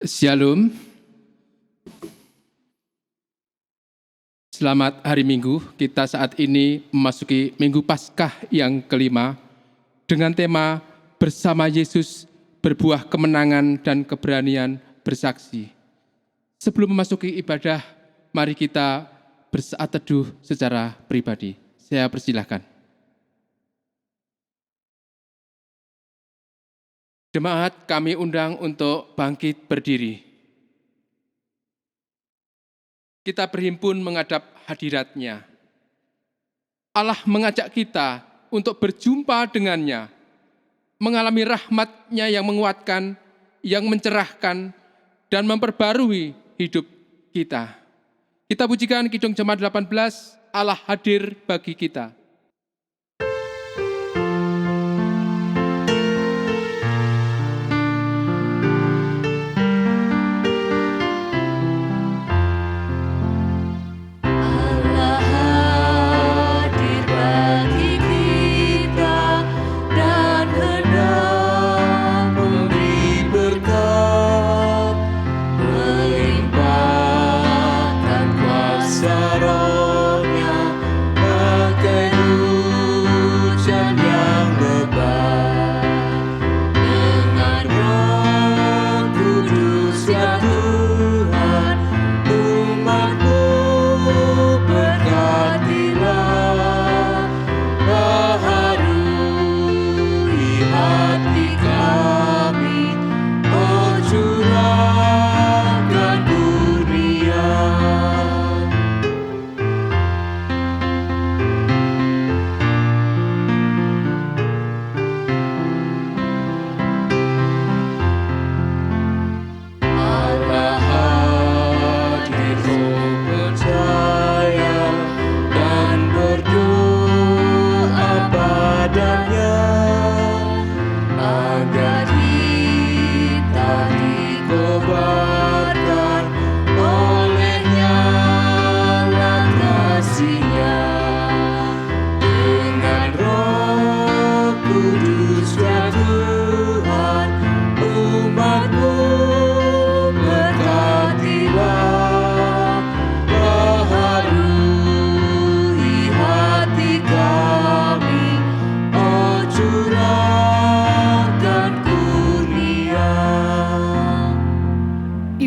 Shalom. Selamat hari Minggu. Kita saat ini memasuki Minggu Paskah yang kelima dengan tema Bersama Yesus Berbuah Kemenangan dan Keberanian Bersaksi. Sebelum memasuki ibadah, mari kita bersaat teduh secara pribadi. Saya persilahkan. Jemaat kami undang untuk bangkit berdiri. Kita berhimpun menghadap hadirat-Nya. Allah mengajak kita untuk berjumpa dengannya, mengalami rahmat-Nya yang menguatkan, yang mencerahkan, dan memperbarui hidup kita. Kita pujikan Kidung Jemaat 18, Allah hadir bagi kita.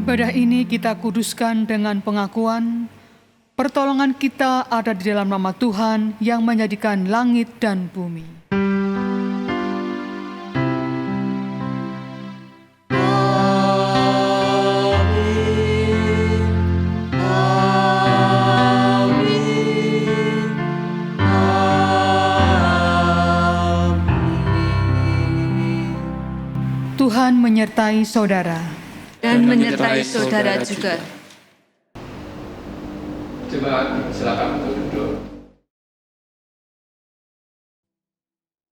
Ibadah ini kita kuduskan dengan pengakuan, pertolongan kita ada di dalam nama Tuhan yang menjadikan langit dan bumi. Tuhan menyertai saudara. Dan menyertai saudara juga. Jemaat, silakan untuk duduk.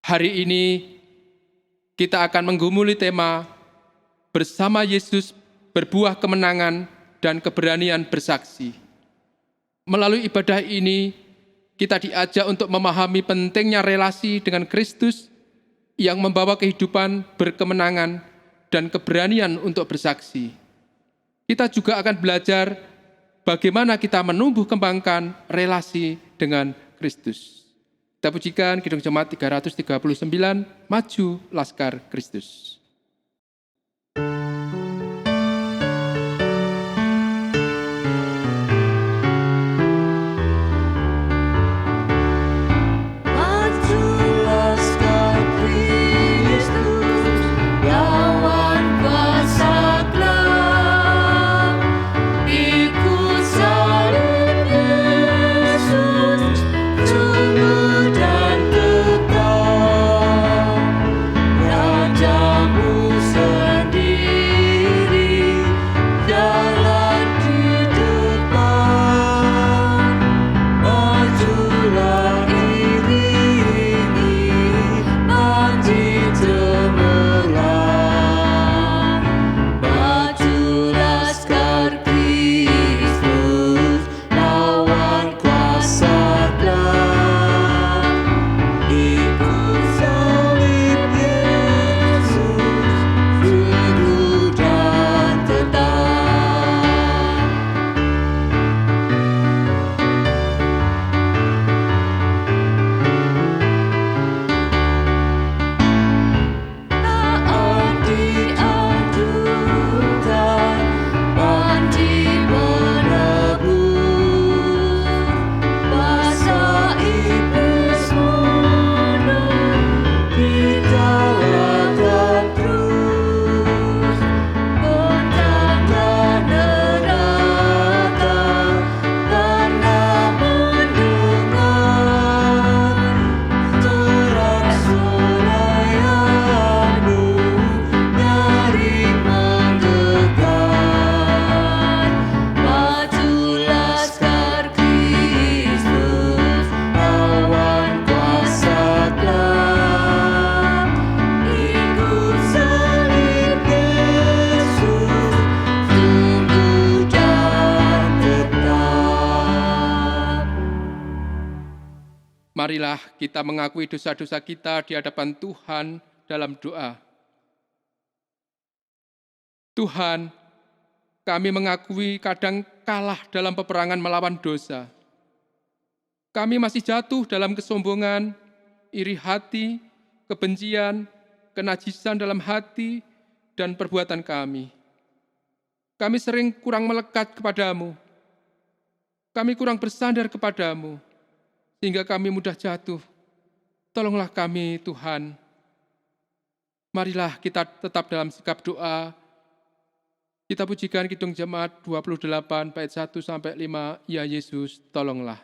Hari ini kita akan menggumuli tema Bersama Yesus Berbuah Kemenangan dan Keberanian Bersaksi. Melalui ibadah ini, kita diajak untuk memahami pentingnya relasi dengan Kristus yang membawa kehidupan berkemenangan dan keberanian untuk bersaksi. Kita juga akan belajar bagaimana kita menumbuh kembangkan relasi dengan Kristus. Kita pujikan Kidung Jemaat 339, Maju Laskar Kristus. Raja Marilah kita mengakui dosa-dosa kita di hadapan Tuhan dalam doa. Tuhan, kami mengakui kadang kalah dalam peperangan melawan dosa. Kami masih jatuh dalam kesombongan, iri hati, kebencian, kenajisan dalam hati, dan perbuatan kami. Kami sering kurang melekat kepadamu. Kami kurang bersandar kepadamu, sehingga kami mudah jatuh. Tolonglah kami, Tuhan. Marilah kita tetap dalam sikap doa. Kita pujikan Kidung Jemaat 28 bait 1-5, Ya Yesus, tolonglah.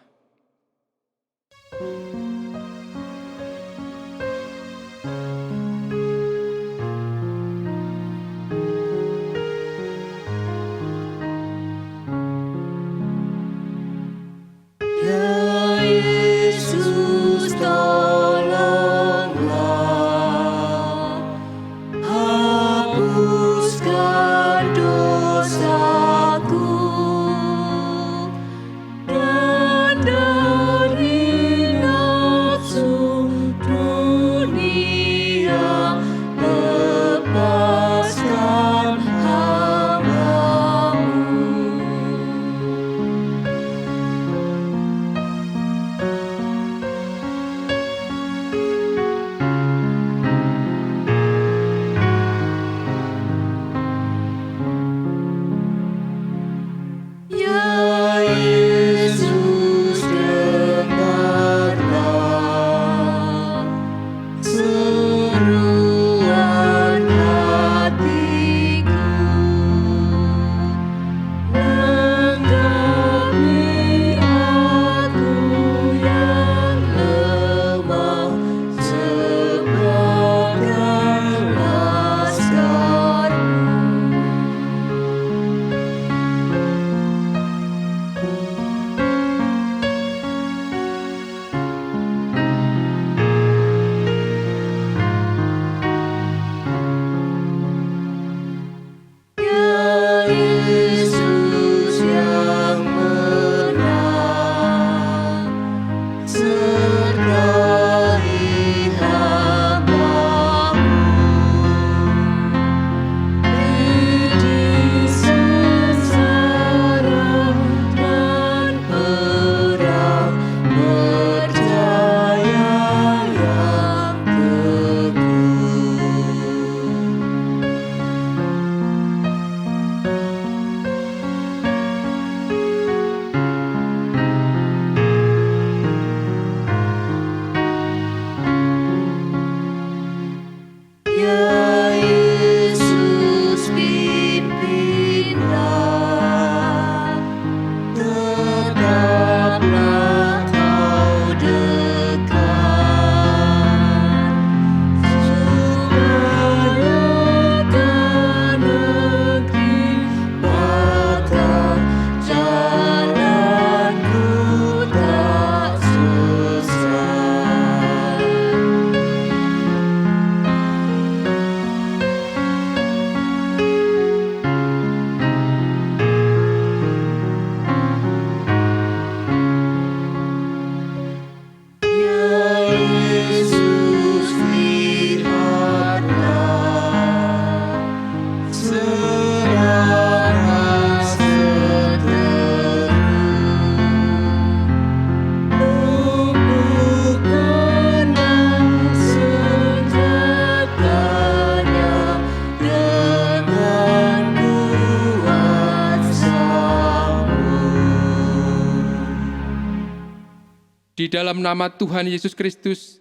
Di dalam nama Tuhan Yesus Kristus,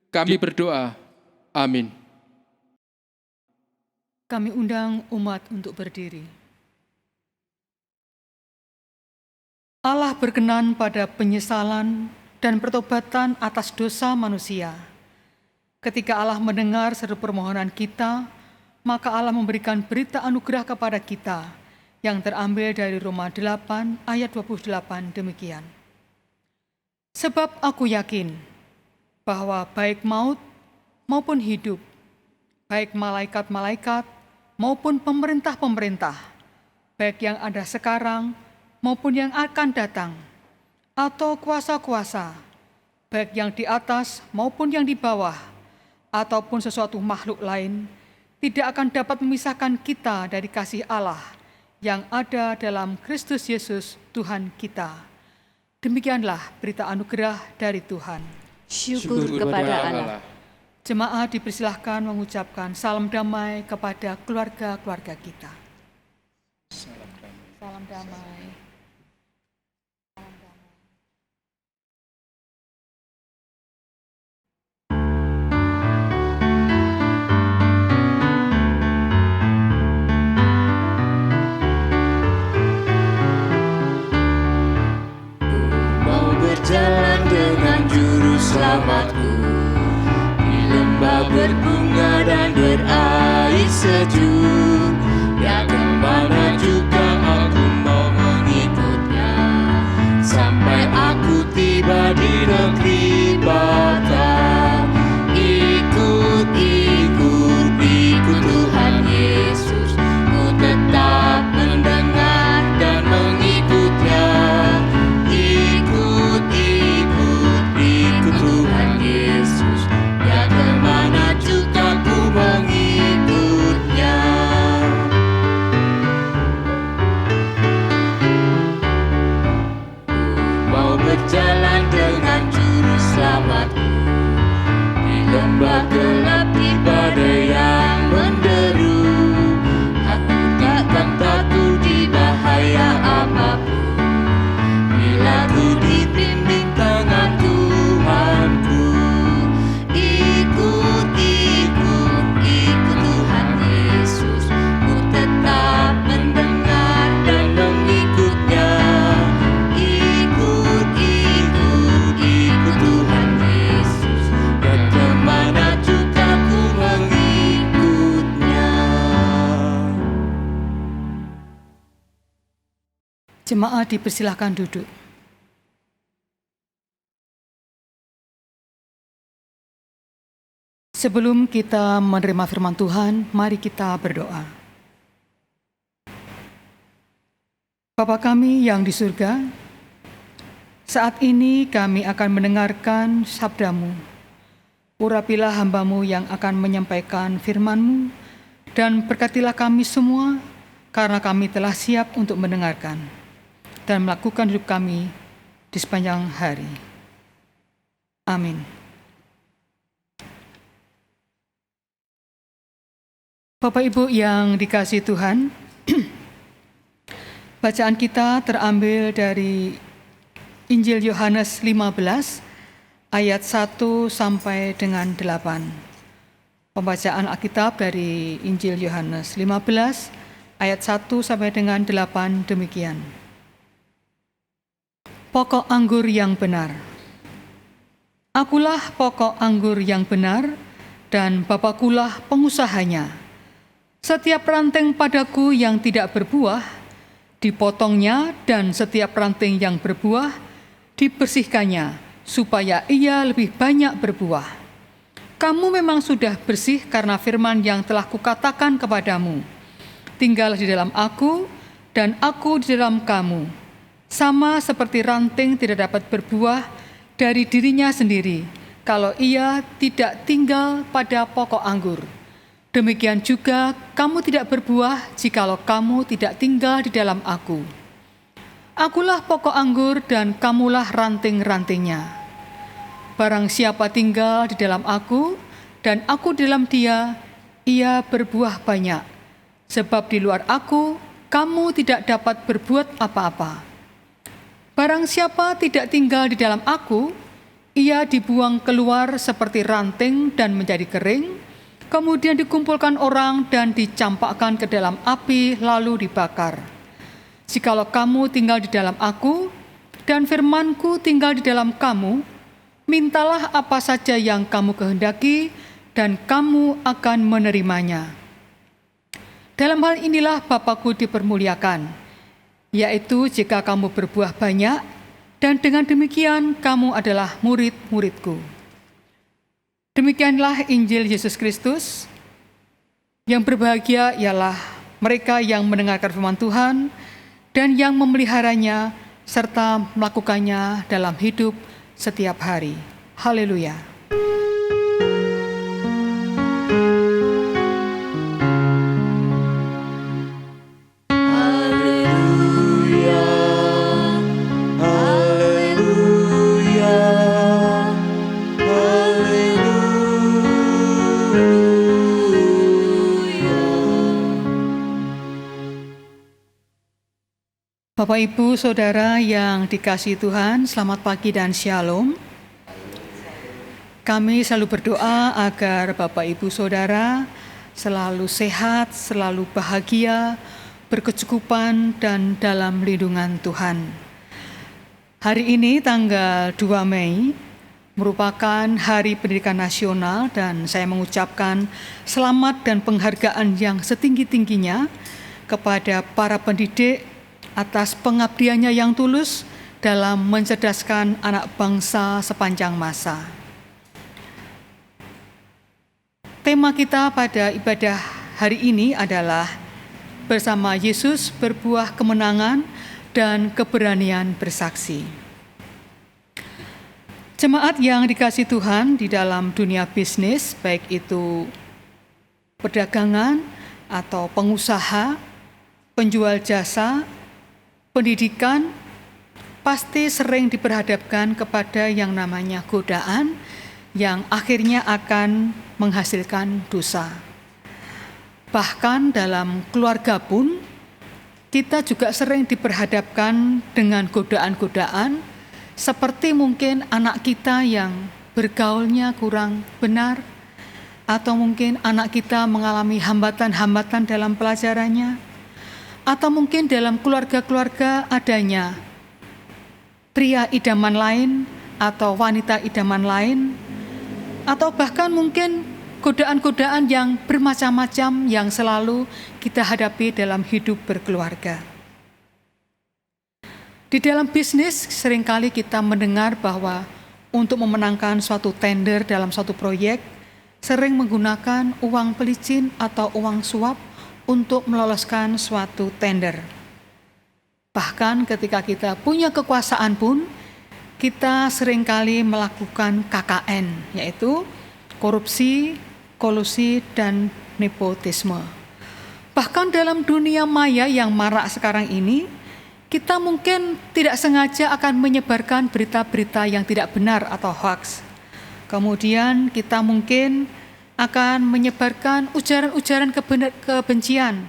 kami berdoa. Amin. Kami undang umat untuk berdiri. Allah berkenan pada penyesalan dan pertobatan atas dosa manusia. Ketika Allah mendengar seru permohonan kita, maka Allah memberikan berita anugerah kepada kita yang terambil dari Roma 8 ayat 28 demikian. Sebab aku yakin bahwa baik maut maupun hidup, baik malaikat-malaikat maupun pemerintah-pemerintah, baik yang ada sekarang maupun yang akan datang, atau kuasa-kuasa, baik yang di atas maupun yang di bawah, ataupun sesuatu makhluk lain, tidak akan dapat memisahkan kita dari kasih Allah yang ada dalam Kristus Yesus Tuhan kita. Demikianlah berita anugerah dari Tuhan. Syukur kepada Allah. Jemaat dipersilahkan mengucapkan salam damai kepada keluarga-keluarga kita. Salam damai. Mau berjalan dengan juru selamatku di lembah berbunga dan berair sejuk. Ya, kemana juga aku mau mengikutnya, sampai aku tiba di negeri Bapa. Ikut, ikut, ikut Tuhan Yesus, ku tetap mendengar dan mengikutnya. Ikut, ikut, ikut Tuhan Yesus, ya kemana juga ku mengikutnya. Mau berjalan dengan juru selamatku di lembah gelap, di badai yang menderu. Aku takkan takut di bahaya apapun, bila ku dibimbing tangan Tuhanku. Ikut, ikut, ikut Tuhan Yesus, ku tetap mendengar dan mengikutnya. Ikut, ikut, ikut Tuhan Yesus, dan kemana juga ku mengikutnya. Jemaat dipersilahkan duduk. Sebelum kita menerima firman Tuhan, mari kita berdoa. Bapa kami yang di surga, saat ini kami akan mendengarkan sabda-Mu. Urapilah hamba-Mu yang akan menyampaikan firman-Mu, dan berkatilah kami semua, karena kami telah siap untuk mendengarkan dan melakukan hidup kami di sepanjang hari. Amin. Bapak Ibu yang dikasihi Tuhan, bacaan kita terambil dari Injil Yohanes 15 ayat 1 sampai dengan 8. Pembacaan Alkitab dari Injil Yohanes 15 ayat 1 sampai dengan 8 demikian. Pokok anggur yang benar. Akulah pokok anggur yang benar, dan Bapakulah pengusahanya. Setiap ranting padaku yang tidak berbuah, dipotongnya, dan setiap ranting yang berbuah, dibersihkannya, supaya ia lebih banyak berbuah. Kamu memang sudah bersih karena firman yang telah kukatakan kepadamu. Tinggallah di dalam aku, dan aku di dalam kamu. Sama seperti ranting tidak dapat berbuah dari dirinya sendiri, kalau ia tidak tinggal pada pokok anggur. Demikian juga kamu tidak berbuah jikalau kamu tidak tinggal di dalam aku. Akulah pokok anggur dan kamulah ranting-rantingnya. Barang siapa tinggal di dalam aku dan aku di dalam dia, ia berbuah banyak. Sebab di luar aku, kamu tidak dapat berbuat apa-apa. Barang siapa tidak tinggal di dalam aku, ia dibuang keluar seperti ranting dan menjadi kering, kemudian dikumpulkan orang dan dicampakkan ke dalam api lalu dibakar. Jikalau kamu tinggal di dalam aku, dan firman-Ku tinggal di dalam kamu, mintalah apa saja yang kamu kehendaki, dan kamu akan menerimanya. Dalam hal inilah Bapa-Ku dipermuliakan, yaitu jika kamu berbuah banyak, dan dengan demikian kamu adalah murid-murid-Ku. Demikianlah Injil Yesus Kristus. Yang berbahagia ialah mereka yang mendengarkan firman Tuhan dan yang memeliharanya serta melakukannya dalam hidup setiap hari. Haleluya. Haleluya, haleluya, haleluya. Bapak, Ibu, Saudara yang dikasihi Tuhan, selamat pagi dan shalom. Kami selalu berdoa agar Bapak, Ibu, Saudara selalu sehat, selalu bahagia, berkecukupan, dan dalam lindungan Tuhan. Hari ini tanggal 2 Mei merupakan Hari Pendidikan Nasional dan saya mengucapkan selamat dan penghargaan yang setinggi-tingginya kepada para pendidik atas pengabdiannya yang tulus dalam mencerdaskan anak bangsa sepanjang masa. Tema kita pada ibadah hari ini adalah bersama Yesus berbuah kemenangan dan keberanian bersaksi. Jemaat yang dikasihi Tuhan di dalam dunia bisnis, baik itu perdagangan atau pengusaha, penjual jasa, pendidikan, pasti sering diperhadapkan kepada yang namanya godaan yang akhirnya akan menghasilkan dosa. Bahkan dalam keluarga pun, kita juga sering diperhadapkan dengan godaan-godaan, seperti mungkin anak kita yang bergaulnya kurang benar, atau mungkin anak kita mengalami hambatan-hambatan dalam pelajarannya, atau mungkin dalam keluarga-keluarga adanya pria idaman lain atau wanita idaman lain, atau bahkan mungkin godaan-godaan yang bermacam-macam yang selalu kita hadapi dalam hidup berkeluarga. Di dalam bisnis seringkali kita mendengar bahwa untuk memenangkan suatu tender dalam suatu proyek sering menggunakan uang pelicin atau uang suap untuk meloloskan suatu tender. Bahkan ketika kita punya kekuasaan pun, kita seringkali melakukan KKN, yaitu korupsi, kolusi, dan nepotisme. Bahkan dalam dunia maya yang marak sekarang ini, kita mungkin tidak sengaja akan menyebarkan berita-berita yang tidak benar atau hoax. Kemudian kita mungkin akan menyebarkan ujaran-ujaran kebencian,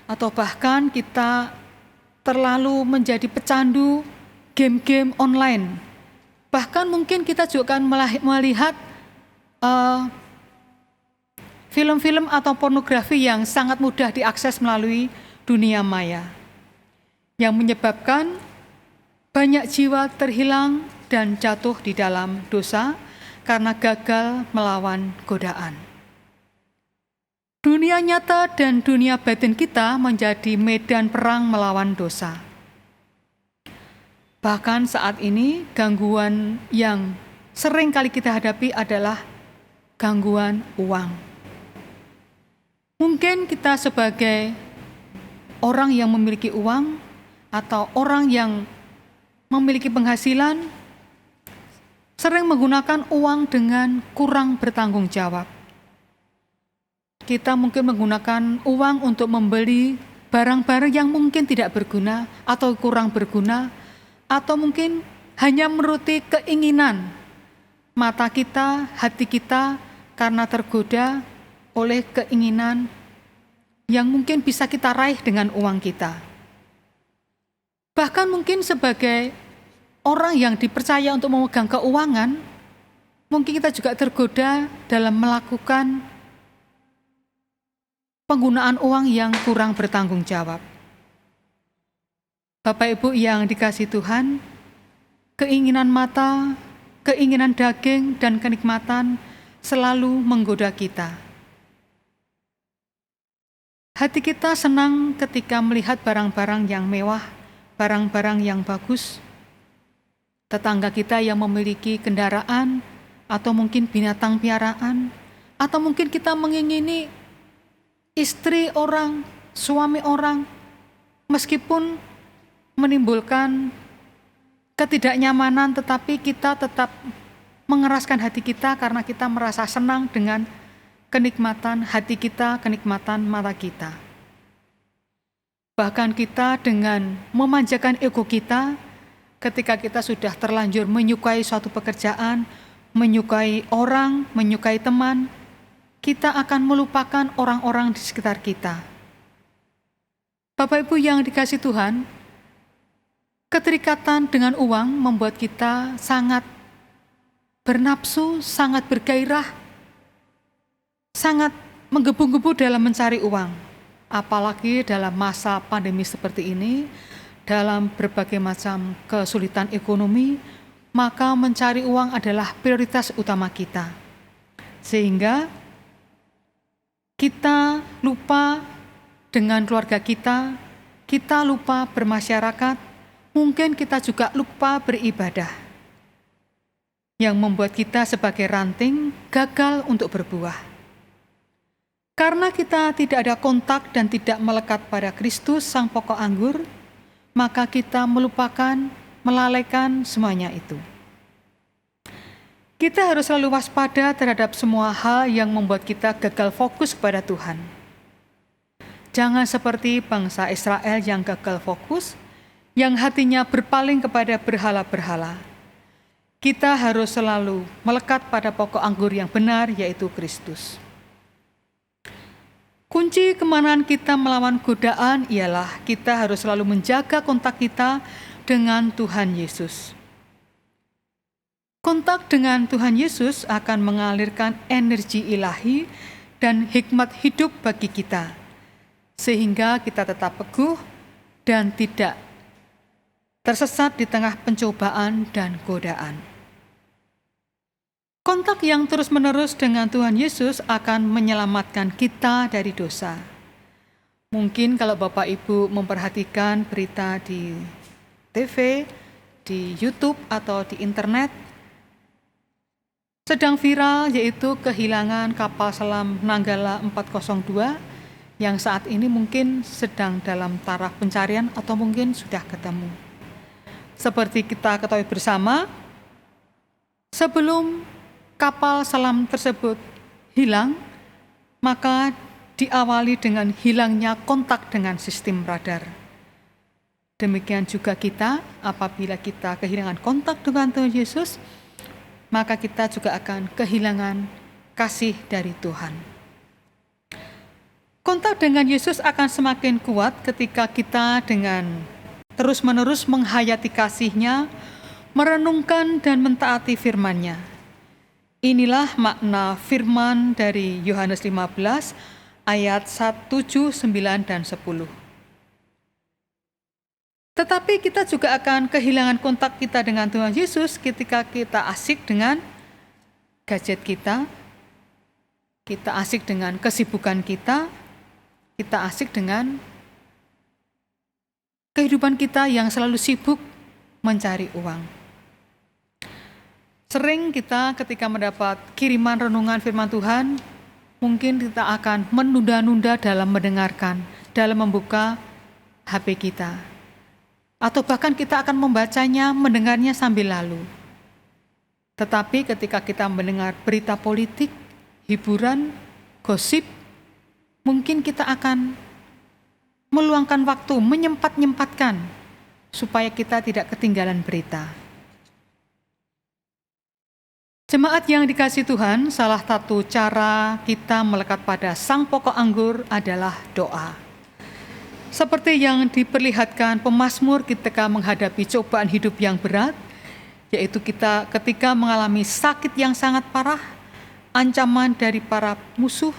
atau bahkan kita terlalu menjadi pecandu game-game online. Bahkan mungkin kita juga akan melihat film-film atau pornografi yang sangat mudah diakses melalui dunia maya, yang menyebabkan banyak jiwa terhilang dan jatuh di dalam dosa karena gagal melawan godaan. Dunia nyata dan dunia batin kita menjadi medan perang melawan dosa. Bahkan saat ini gangguan yang sering kali kita hadapi adalah gangguan uang. Mungkin kita sebagai orang yang memiliki uang atau orang yang memiliki penghasilan sering menggunakan uang dengan kurang bertanggung jawab. Kita mungkin menggunakan uang untuk membeli barang-barang yang mungkin tidak berguna atau kurang berguna, atau mungkin hanya menuruti keinginan mata kita, hati kita, karena tergoda oleh keinginan yang mungkin bisa kita raih dengan uang kita. Bahkan mungkin sebagai orang yang dipercaya untuk memegang keuangan, mungkin kita juga tergoda dalam melakukan penggunaan uang yang kurang bertanggung jawab. Bapak Ibu yang dikasihi Tuhan, keinginan mata, keinginan daging, dan kenikmatan selalu menggoda kita. Hati kita senang ketika melihat barang-barang yang mewah, barang-barang yang bagus. Tetangga kita yang memiliki kendaraan, atau mungkin binatang piaraan, atau mungkin kita mengingini istri orang, suami orang, meskipun menimbulkan ketidaknyamanan, tetapi kita tetap mengeraskan hati kita karena kita merasa senang dengan kenikmatan hati kita, kenikmatan mata kita. Bahkan kita dengan memanjakan ego kita, ketika kita sudah terlanjur menyukai suatu pekerjaan, menyukai orang, menyukai teman, kita akan melupakan orang-orang di sekitar kita. Bapak Ibu yang dikasihi Tuhan, keterikatan dengan uang membuat kita sangat bernafsu, sangat bergairah, sangat menggebu-gebu dalam mencari uang. Apalagi dalam masa pandemi seperti ini, dalam berbagai macam kesulitan ekonomi, maka mencari uang adalah prioritas utama kita. Sehingga kita lupa dengan keluarga kita lupa bermasyarakat, mungkin kita juga lupa beribadah, yang membuat kita sebagai ranting gagal untuk berbuah. Karena kita tidak ada kontak dan tidak melekat pada Kristus, Sang Pokok Anggur, maka kita melupakan, melalaikan semuanya itu. Kita harus selalu waspada terhadap semua hal yang membuat kita gagal fokus kepada Tuhan. Jangan seperti bangsa Israel yang gagal fokus, yang hatinya berpaling kepada berhala-berhala. Kita harus selalu melekat pada pokok anggur yang benar, yaitu Kristus. Kunci kemenangan kita melawan godaan ialah kita harus selalu menjaga kontak kita dengan Tuhan Yesus. Kontak dengan Tuhan Yesus akan mengalirkan energi ilahi dan hikmat hidup bagi kita, sehingga kita tetap teguh dan tidak tersesat di tengah pencobaan dan godaan. Kontak yang terus-menerus dengan Tuhan Yesus akan menyelamatkan kita dari dosa. Mungkin kalau Bapak Ibu memperhatikan berita di TV, di YouTube atau di internet, sedang viral yaitu kehilangan kapal selam Nanggala 402 yang saat ini mungkin sedang dalam taraf pencarian atau mungkin sudah ketemu. Seperti kita ketahui bersama, sebelum kapal selam tersebut hilang, maka diawali dengan hilangnya kontak dengan sistem radar. Demikian juga kita, apabila kita kehilangan kontak dengan Tuhan Yesus, maka kita juga akan kehilangan kasih dari Tuhan. Kontak dengan Yesus akan semakin kuat ketika kita dengan terus-menerus menghayati kasih-Nya, merenungkan dan mentaati firman-Nya. Inilah makna firman dari Yohanes 15 ayat 1, 7, 9, dan 10. Tetapi kita juga akan kehilangan kontak kita dengan Tuhan Yesus ketika kita asik dengan gadget kita asik dengan kesibukan kita asik dengan kehidupan kita yang selalu sibuk mencari uang. Sering kita ketika mendapat kiriman renungan firman Tuhan, mungkin kita akan menunda-nunda dalam mendengarkan, dalam membuka HP kita. Atau bahkan kita akan membacanya, mendengarnya sambil lalu. Tetapi ketika kita mendengar berita politik, hiburan, gosip, mungkin kita akan meluangkan waktu, menyempat-nyempatkan supaya kita tidak ketinggalan berita. Jemaat yang dikasihi Tuhan, salah satu cara kita melekat pada Sang Pokok Anggur adalah doa. Seperti yang diperlihatkan pemazmur ketika menghadapi cobaan hidup yang berat, yaitu kita ketika mengalami sakit yang sangat parah, ancaman dari para musuh,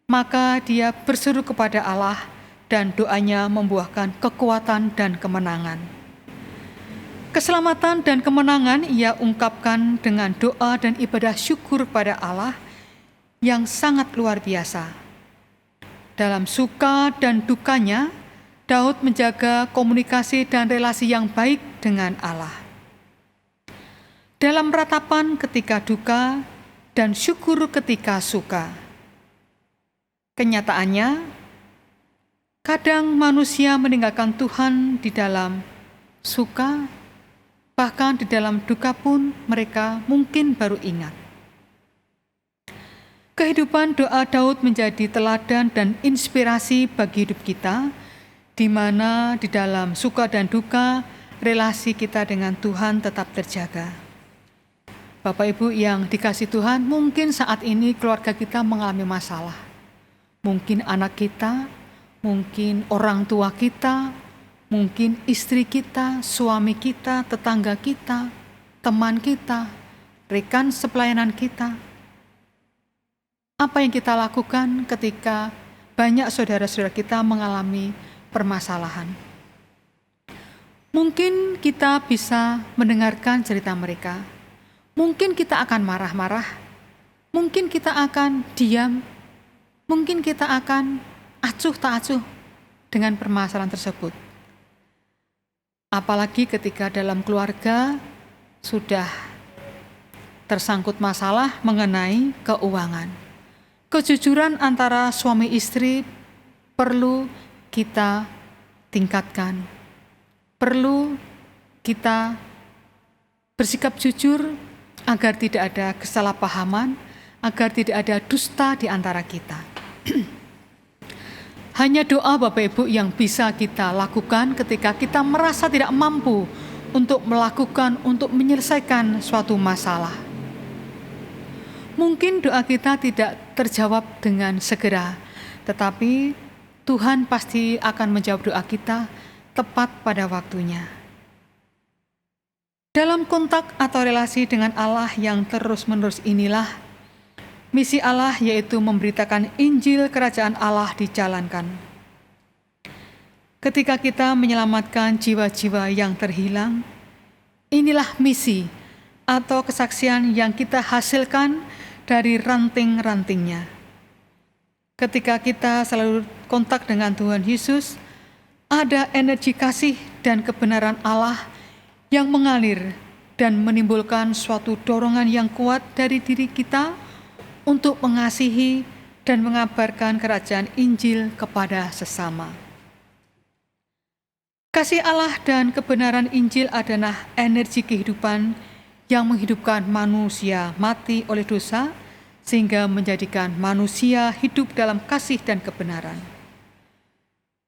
maka dia berseru kepada Allah dan doanya membuahkan kekuatan dan kemenangan. Keselamatan dan kemenangan ia ungkapkan dengan doa dan ibadah syukur pada Allah yang sangat luar biasa. Dalam suka dan dukanya, Daud menjaga komunikasi dan relasi yang baik dengan Allah. Dalam ratapan ketika duka dan syukur ketika suka. Kenyataannya, kadang manusia meninggalkan Tuhan di dalam suka Bahkan di dalam duka pun mereka mungkin baru ingat. Kehidupan doa Daud menjadi teladan dan inspirasi bagi hidup kita, di mana di dalam suka dan duka, relasi kita dengan Tuhan tetap terjaga. Bapak Ibu yang dikasihi Tuhan, mungkin saat ini keluarga kita mengalami masalah. Mungkin anak kita, mungkin orang tua kita, mungkin istri kita, suami kita, tetangga kita, teman kita, rekan sepelayanan kita. Apa yang kita lakukan ketika banyak saudara-saudara kita mengalami permasalahan? Mungkin kita bisa mendengarkan cerita mereka. Mungkin kita akan marah-marah. Mungkin kita akan diam. Mungkin kita akan acuh tak acuh dengan permasalahan tersebut. Apalagi ketika dalam keluarga sudah tersangkut masalah mengenai keuangan. Kejujuran antara suami istri perlu kita tingkatkan. Perlu kita bersikap jujur agar tidak ada kesalahpahaman, agar tidak ada dusta di antara kita. Hanya doa Bapak Ibu yang bisa kita lakukan ketika kita merasa tidak mampu untuk melakukan, untuk menyelesaikan suatu masalah. Mungkin doa kita tidak terjawab dengan segera, tetapi Tuhan pasti akan menjawab doa kita tepat pada waktunya. Dalam kontak atau relasi dengan Allah yang terus-menerus inilah, misi Allah yaitu memberitakan Injil Kerajaan Allah dijalankan. Ketika kita menyelamatkan jiwa-jiwa yang terhilang, inilah misi atau kesaksian yang kita hasilkan dari ranting-rantingnya. Ketika kita selalu kontak dengan Tuhan Yesus, ada energi kasih dan kebenaran Allah yang mengalir dan menimbulkan suatu dorongan yang kuat dari diri kita untuk mengasihi dan mengabarkan kerajaan Injil kepada sesama. Kasih Allah dan kebenaran Injil adalah energi kehidupan yang menghidupkan manusia mati oleh dosa, sehingga menjadikan manusia hidup dalam kasih dan kebenaran.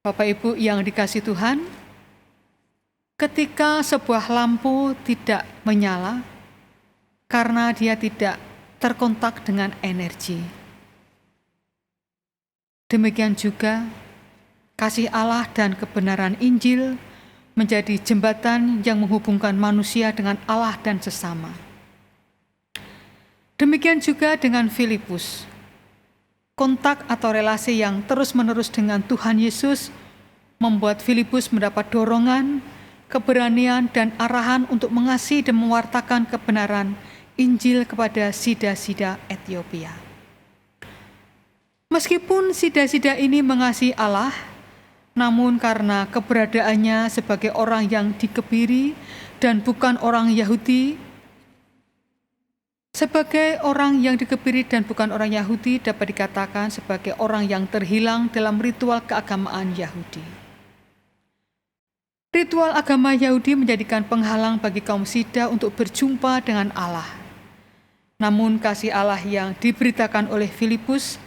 Bapak Ibu yang dikasihi Tuhan, ketika sebuah lampu tidak menyala karena dia tidak terkontak dengan energi, demikian juga kasih Allah dan kebenaran Injil menjadi jembatan yang menghubungkan manusia dengan Allah dan sesama. Demikian juga dengan Filipus. Kontak atau relasi yang terus-menerus dengan Tuhan Yesus membuat Filipus mendapat dorongan, keberanian, dan arahan untuk mengasihi dan mewartakan kebenaran Injil kepada sida-sida Ethiopia. Meskipun sida-sida ini mengasihi Allah, namun karena keberadaannya sebagai orang yang dikebiri dan bukan orang Yahudi, sebagai orang yang dikebiri dan bukan orang Yahudi dapat dikatakan sebagai orang yang terhilang dalam ritual keagamaan Yahudi. Ritual agama Yahudi menjadikan penghalang bagi kaum Sida untuk berjumpa dengan Allah. Namun kasih Allah yang diberitakan oleh Filipus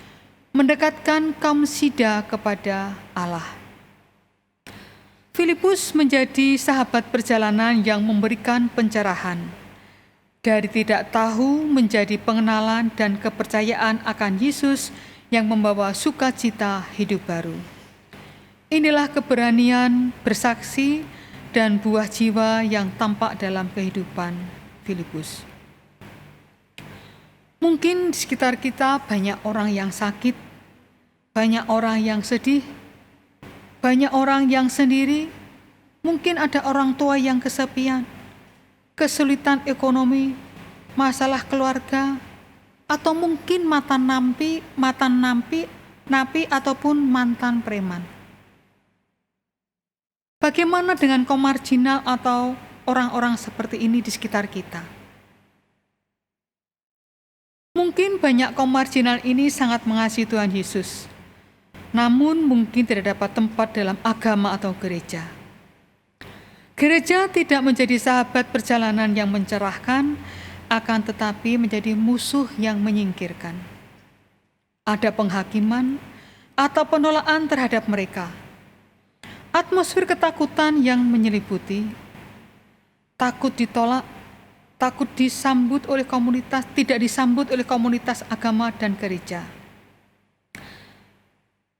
mendekatkan kaum Sida kepada Allah. Filipus menjadi sahabat perjalanan yang memberikan pencerahan. Dari tidak tahu menjadi pengenalan dan kepercayaan akan Yesus yang membawa sukacita hidup baru. Inilah keberanian bersaksi dan buah jiwa yang tampak dalam kehidupan Filipus. Mungkin di sekitar kita banyak orang yang sakit, banyak orang yang sedih, banyak orang yang sendiri, mungkin ada orang tua yang kesepian, kesulitan ekonomi, masalah keluarga, atau mungkin mantan napi ataupun mantan preman. Bagaimana dengan kaum marginal atau orang-orang seperti ini di sekitar kita? Mungkin banyak kaum marginal ini sangat mengasihi Tuhan Yesus, namun mungkin tidak dapat tempat dalam agama atau gereja. Gereja tidak menjadi sahabat perjalanan yang mencerahkan, akan tetapi menjadi musuh yang menyingkirkan. Ada penghakiman atau penolakan terhadap mereka. Atmosfer ketakutan yang menyeliputi, takut ditolak, takut disambut oleh komunitas, tidak disambut oleh komunitas agama dan gereja.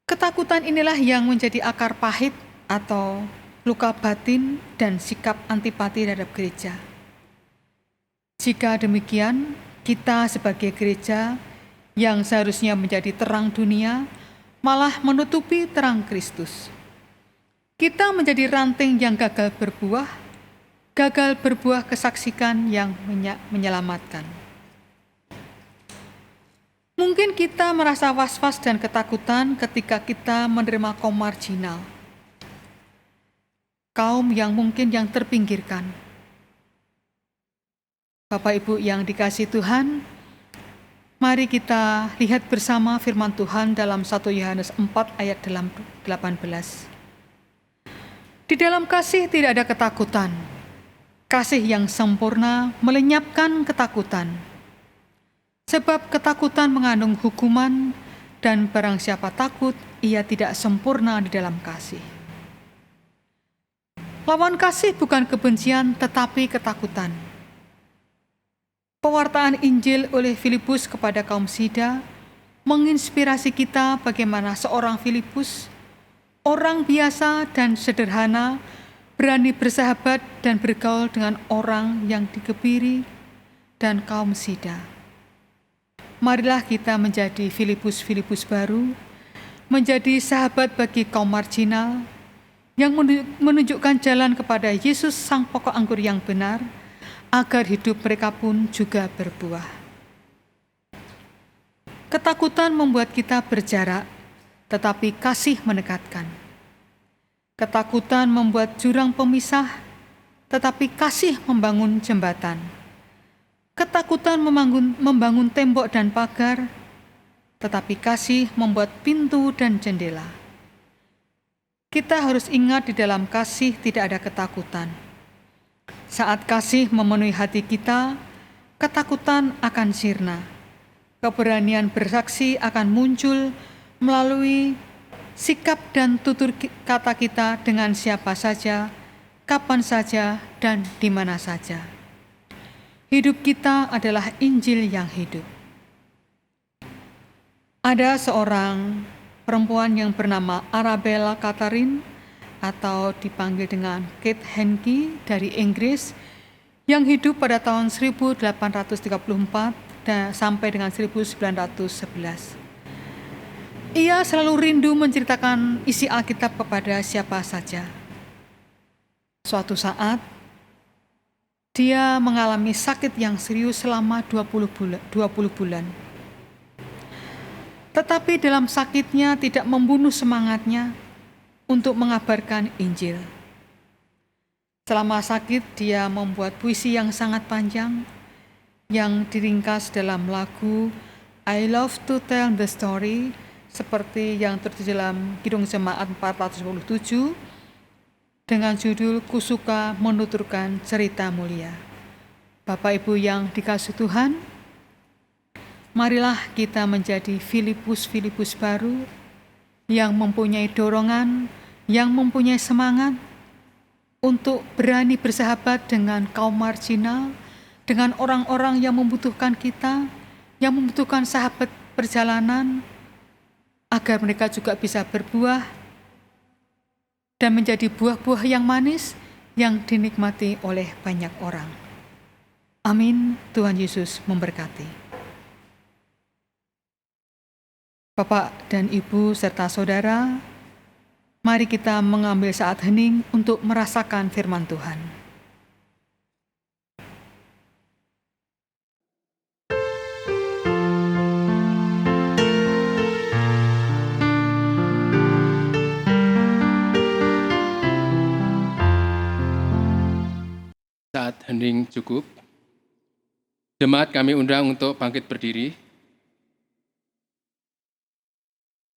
Ketakutan inilah yang menjadi akar pahit atau luka batin dan sikap antipati terhadap gereja. Jika demikian, kita sebagai gereja yang seharusnya menjadi terang dunia, malah menutupi terang Kristus. Kita menjadi ranting yang gagal berbuah kesaksikan yang menyelamatkan. Mungkin kita merasa was-was dan ketakutan ketika kita menerima kaum marginal, kaum yang mungkin yang terpinggirkan. Bapak Ibu yang dikasihi Tuhan, mari kita lihat bersama firman Tuhan dalam 1 Yohanes 4 ayat 18. Di dalam kasih tidak ada ketakutan. Kasih yang sempurna melenyapkan ketakutan. Sebab ketakutan mengandung hukuman, dan barang siapa takut, ia tidak sempurna di dalam kasih. Lawan kasih bukan kebencian, tetapi ketakutan. Pewartaan Injil oleh Filipus kepada kaum Sida menginspirasi kita bagaimana seorang Filipus, orang biasa dan sederhana, berani bersahabat dan bergaul dengan orang yang dikebiri dan kaum Sida. Marilah kita menjadi Filipus-Filipus baru, menjadi sahabat bagi kaum marginal, yang menunjukkan jalan kepada Yesus Sang Pokok Anggur yang benar, agar hidup mereka pun juga berbuah. Ketakutan membuat kita berjarak, tetapi kasih mendekatkan. Ketakutan membuat jurang pemisah, tetapi kasih membangun jembatan. Ketakutan membangun tembok dan pagar, tetapi kasih membuat pintu dan jendela. Kita harus ingat di dalam kasih tidak ada ketakutan. Saat kasih memenuhi hati kita, ketakutan akan sirna. Keberanian bersaksi akan muncul melalui sikap dan tutur kata kita dengan siapa saja, kapan saja, dan di mana saja. Hidup kita adalah Injil yang hidup. Ada seorang perempuan yang bernama Arabella Catherine, atau dipanggil dengan Kate Henke dari Inggris, yang hidup pada tahun 1834 dan sampai dengan 1911. Ia selalu rindu menceritakan isi Alkitab kepada siapa saja. Suatu saat, dia mengalami sakit yang serius selama 20 bulan. Tetapi dalam sakitnya tidak membunuh semangatnya untuk mengabarkan Injil. Selama sakit, dia membuat puisi yang sangat panjang, yang diringkas dalam lagu I Love to Tell the Story, seperti yang tertulis dalam Kidung Jemaat 427, dengan judul Kusuka Menuturkan Cerita Mulia. Bapak Ibu yang dikasihi Tuhan, marilah kita menjadi Filipus-Filipus baru yang mempunyai dorongan, yang mempunyai semangat untuk berani bersahabat dengan kaum marginal, dengan orang-orang yang membutuhkan kita, yang membutuhkan sahabat perjalanan, agar mereka juga bisa berbuah dan menjadi buah-buah yang manis yang dinikmati oleh banyak orang. Amin. Tuhan Yesus memberkati. Bapak dan Ibu serta saudara, mari kita mengambil saat hening untuk merasakan firman Tuhan. Saat hening cukup. Jemaat kami undang untuk bangkit berdiri.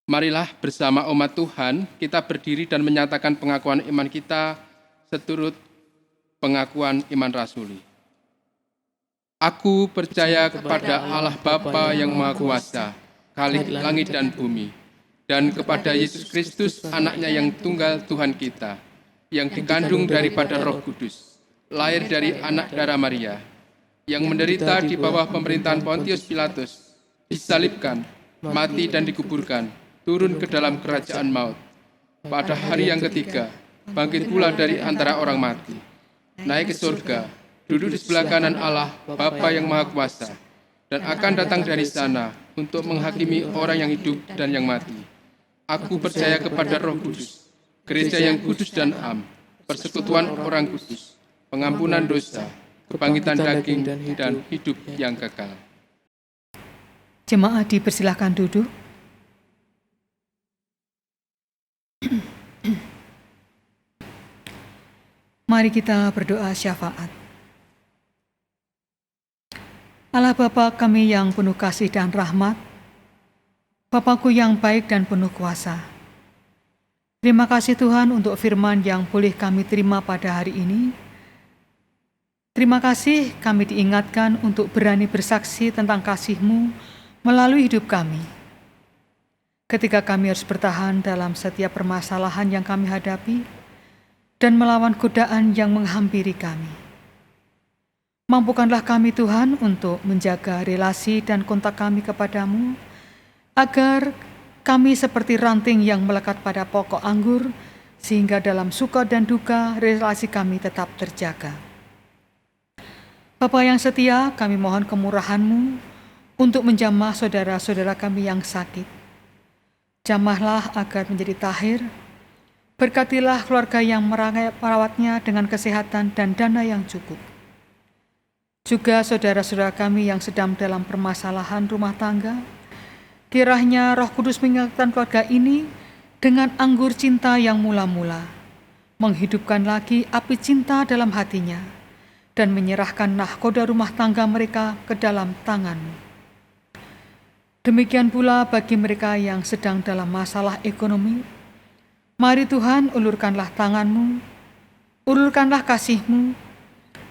Marilah bersama umat Tuhan kita berdiri dan menyatakan pengakuan iman kita seturut Pengakuan iman rasuli. Aku percaya kepada Allah Bapa yang Maha Kuasa, Khalik langit dan bumi, dan kepada Yesus Kristus, anaknya yang tunggal Tuhan kita, yang dikandung daripada Roh Kudus, lahir dari anak darah Maria, yang menderita di bawah pemerintahan Pontius Pilatus, disalibkan, mati dan dikuburkan, turun ke dalam kerajaan maut. Pada hari yang ketiga, bangkit pula dari antara orang mati, naik ke surga, duduk di sebelah kanan Allah, Bapa yang Maha Kuasa, dan akan datang dari sana untuk menghakimi orang yang hidup dan yang mati. Aku percaya kepada Roh Kudus, gereja yang kudus dan am, persekutuan orang kudus, pengampunan dosa, kebangkitan daging, dan hidup yang kekal. Jemaat dipersilahkan duduk. Mari kita berdoa syafaat. Allah Bapa kami yang penuh kasih dan rahmat, Bapakku yang baik dan penuh kuasa. Terima kasih Tuhan untuk firman yang boleh kami terima pada hari ini. Terima kasih kami diingatkan untuk berani bersaksi tentang kasih-Mu melalui hidup kami. Ketika kami harus bertahan dalam setiap permasalahan yang kami hadapi dan melawan godaan yang menghampiri kami. Mampukanlah kami Tuhan untuk menjaga relasi dan kontak kami kepadamu, agar kami seperti ranting yang melekat pada pokok anggur, sehingga dalam suka dan duka relasi kami tetap terjaga. Bapa yang setia, kami mohon kemurahan-Mu untuk menjamah saudara-saudara kami yang sakit. Jamahlah agar menjadi tahir, berkatilah keluarga yang merawatnya dengan kesehatan dan dana yang cukup. Juga saudara-saudara kami yang sedang dalam permasalahan rumah tangga, kiranya Roh Kudus mengingatkan keluarga ini dengan anggur cinta yang mula-mula, menghidupkan lagi api cinta dalam hatinya, dan menyerahkan nahkoda rumah tangga mereka ke dalam tangan-Mu. Demikian pula bagi mereka yang sedang dalam masalah ekonomi, mari Tuhan ulurkanlah tangan-Mu, ulurkanlah kasih-Mu,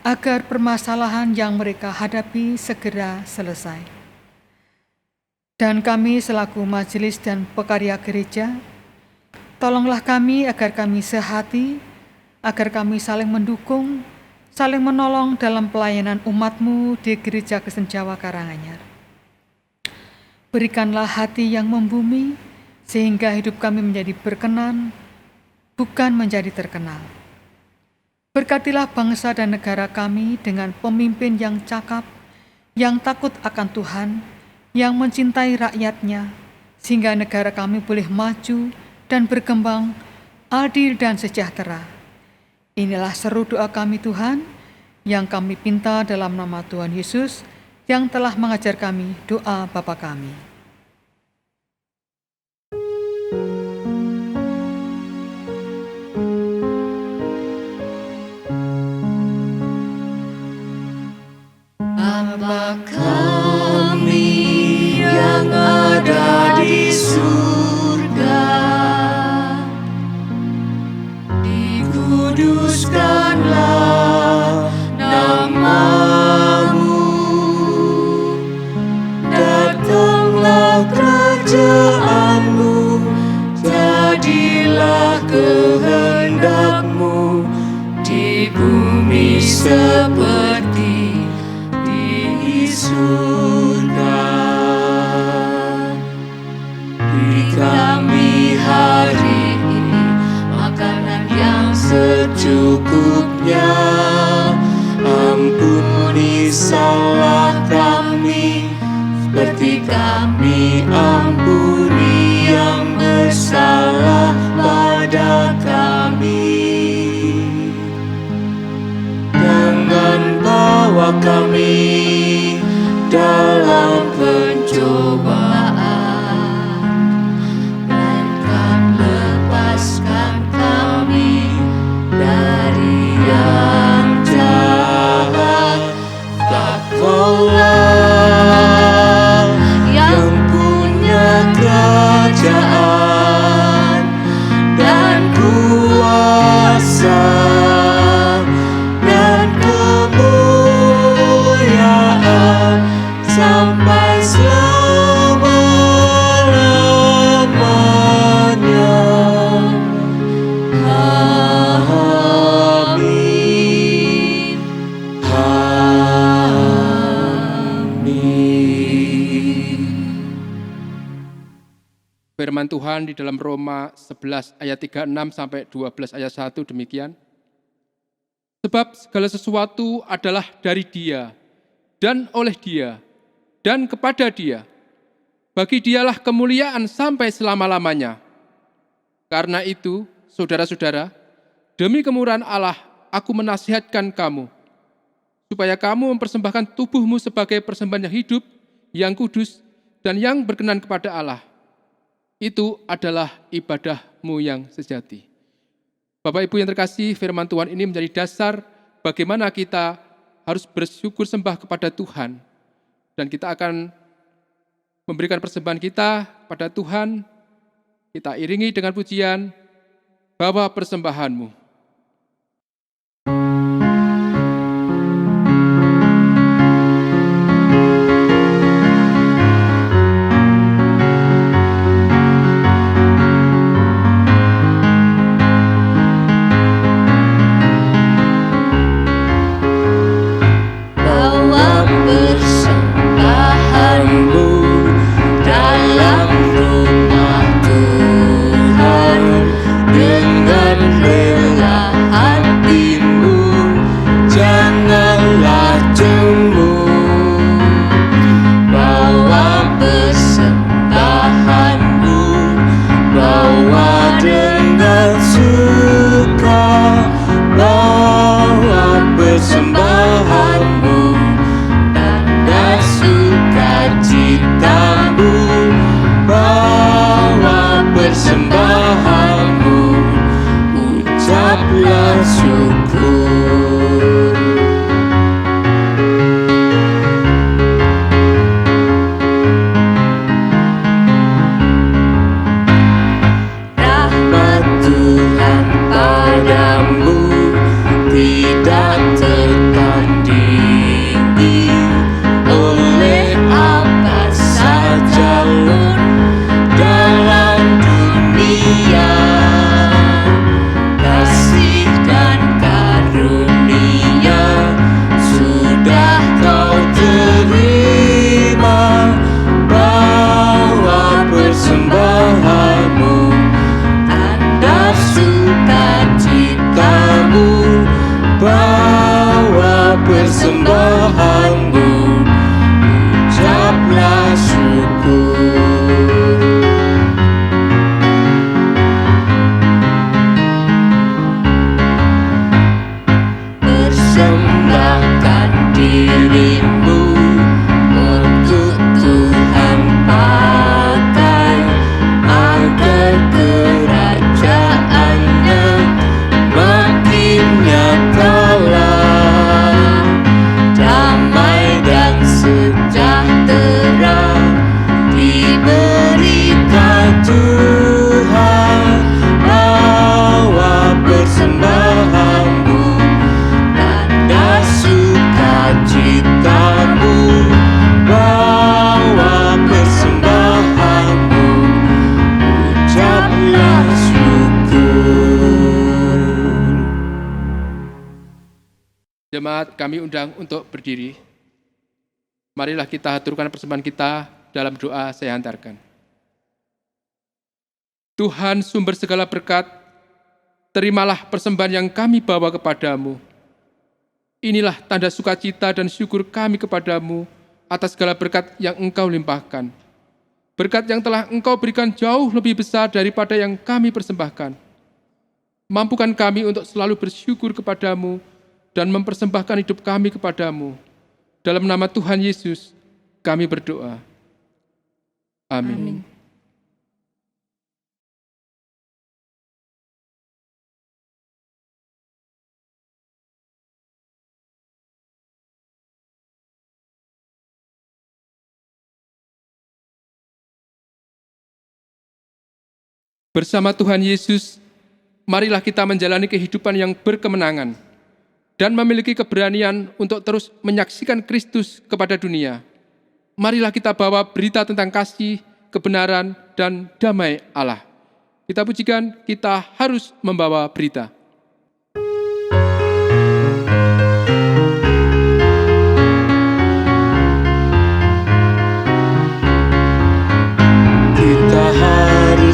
agar permasalahan yang mereka hadapi segera selesai. Dan kami selaku majelis dan pekarya gereja, tolonglah kami agar kami sehati, agar kami saling mendukung, saling menolong dalam pelayanan umat-Mu di Gereja Kristen Jawa Karanganyar. Berikanlah hati yang membumi, sehingga hidup kami menjadi berkenan, bukan menjadi terkenal. Berkatilah bangsa dan negara kami dengan pemimpin yang cakap, yang takut akan Tuhan, yang mencintai rakyatnya, sehingga negara kami boleh maju dan berkembang, adil dan sejahtera. Inilah seru doa kami Tuhan, yang kami pinta dalam nama Tuhan Yesus, yang telah mengajar kami doa Bapa kami. Bapa kami yang ada di surga, dikuduskanlah nama-Mu, datanglah kerajaan-Mu, jadilah kehendak-Mu di bumi seperti surga. Beri kami hari ini makanan yang secukupnya. Ampuni salah kami, seperti kami ampuni yang bersalah pada kami. Jangan bawa kami dalam pencobaan, melainkan lepaskan kami dari yang jahat. Kau-Lah yang punya kerajaan dan kuasa Firman Tuhan di dalam Roma 11 ayat 36 sampai 12 ayat 1 demikian. Sebab segala sesuatu adalah dari Dia, dan oleh Dia, dan kepada Dia. Bagi Dialah kemuliaan sampai selama-lamanya. Karena itu, saudara-saudara, demi kemurahan Allah, aku menasihatkan kamu, supaya kamu mempersembahkan tubuhmu sebagai persembahan yang hidup, yang kudus, dan yang berkenan kepada Allah. Itu adalah ibadahmu yang sejati. Bapak Ibu yang terkasih, firman Tuhan ini menjadi dasar bagaimana kita harus bersyukur sembah kepada Tuhan. Dan kita akan memberikan persembahan kita pada Tuhan. Kita iringi dengan pujian, bawa persembahanmu. Bawa persembahanmu dalam rumah Tuhan dengan rela hatimu, janganlah jemu. Bawa persembahanmu, bawa dengan suka, bawa persembahanmu, tanda sukacitamu, bawa persembahanmu, ucaplah syukur. Rahmat Tuhan padamu tidak tertandingi oleh apa saja pun dalam dunia. Kasih dan karunia sudah kau terima. Bawa persembahanmu, tanda sukacitamu, bawa persembahanmu, ucaplah syukur. Persembahkan dirimu untuk Tuhan pakai, agar kerajaannya makin nyatalah. Damai dan sejahtera diberikan Tuhan. Bawa persembahanmu, tanda sukacitamu, bawa persembahanmu, ucaplah syukur. Jemaat, kami undang untuk berdiri. Marilah kita haturkan persembahan kita dalam doa saya hantarkan. Tuhan sumber segala berkat, terimalah persembahan yang kami bawa kepadamu. Inilah tanda sukacita dan syukur kami kepadamu atas segala berkat yang Engkau limpahkan. Berkat yang telah Engkau berikan jauh lebih besar daripada yang kami persembahkan. Mampukan kami untuk selalu bersyukur kepadamu dan mempersembahkan hidup kami kepadamu. Dalam nama Tuhan Yesus, kami berdoa. Amin. Bersama Tuhan Yesus, marilah kita menjalani kehidupan yang berkemenangan dan memiliki keberanian untuk terus menyaksikan Kristus kepada dunia. Marilah kita bawa berita tentang kasih, kebenaran, dan damai Allah. Kita pujikan, kita harus membawa berita. Kita harus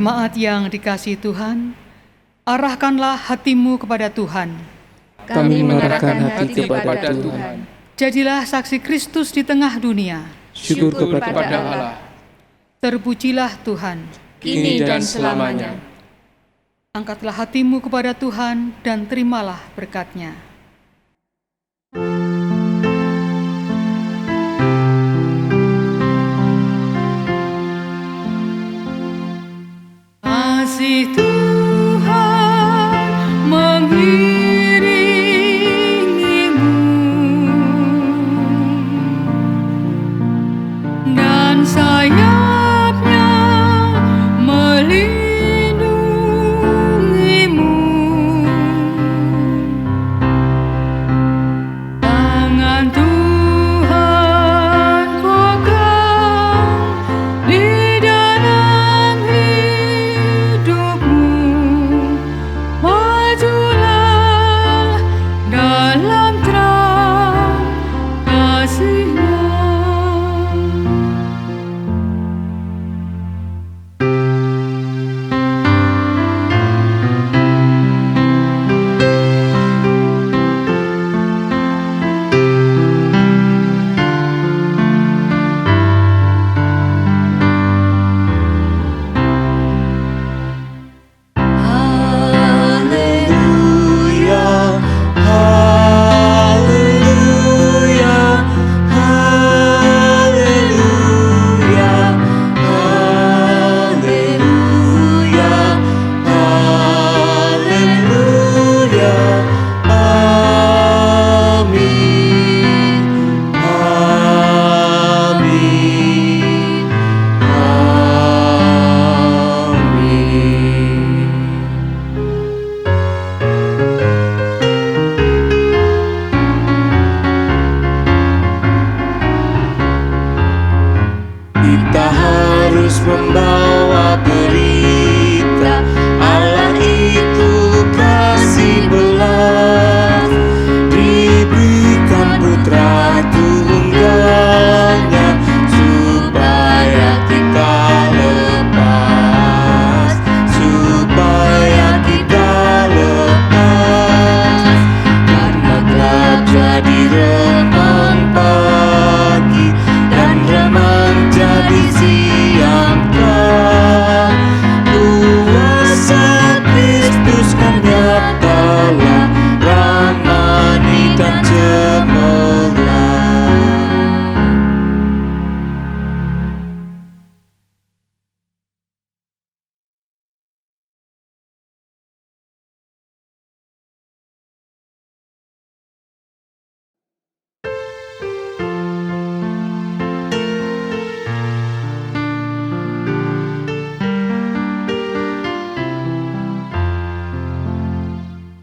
Jemaat yang dikasihi Tuhan, arahkanlah hatimu kepada Tuhan. Kami mengarahkan hati kepada Tuhan. Jadilah saksi Kristus di tengah dunia. Syukur kepada kepada Allah, Terpujilah Tuhan. kini dan selamanya. Angkatlah hatimu kepada Tuhan dan terimalah berkat-Nya.